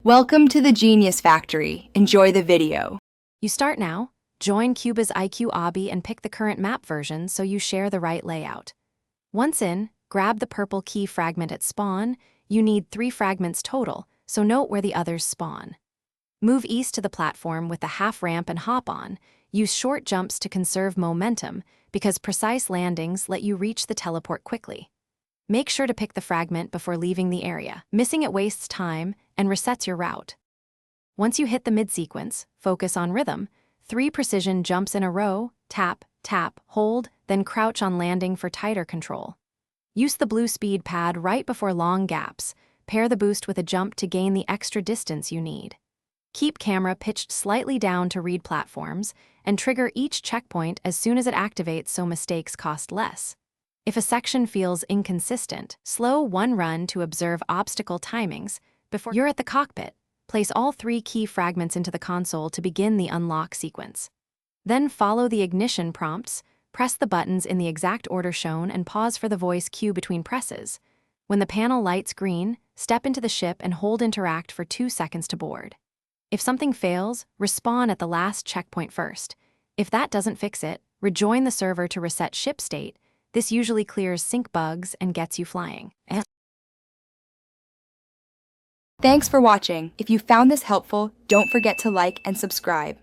Welcome to the Genius Factory. Enjoy the video. You start now, join Kubas IQ Oby and pick the current map version so you share the right layout. Once in, grab the purple key fragment at spawn. You need 3 fragments total, so note where the others spawn. Move east to the platform with the half ramp and hop on. Use short jumps to conserve momentum because precise landings let you reach the teleport quickly. Make sure to pick the fragment before leaving the area. Missing it wastes time and resets your route. Once you hit the mid-sequence, focus on rhythm. 3 precision jumps in a row, tap, tap, hold, then crouch on landing for tighter control. Use the blue speed pad right before long gaps. Pair the boost with a jump to gain the extra distance you need. Keep camera pitched slightly down to read platforms, and trigger each checkpoint as soon as it activates so mistakes cost less. If a section feels inconsistent, slow one run to observe obstacle timings. Before you're at the cockpit, place all 3 key fragments into the console to begin the unlock sequence. Then follow the ignition prompts, press the buttons in the exact order shown and pause for the voice cue between presses. When the panel lights green, step into the ship and hold interact for 2 seconds to board. If something fails, respawn at the last checkpoint first. If that doesn't fix it, rejoin the server to reset ship state. This usually clears sync bugs and gets you flying. Thanks for watching. If you found this helpful, don't forget to like and subscribe.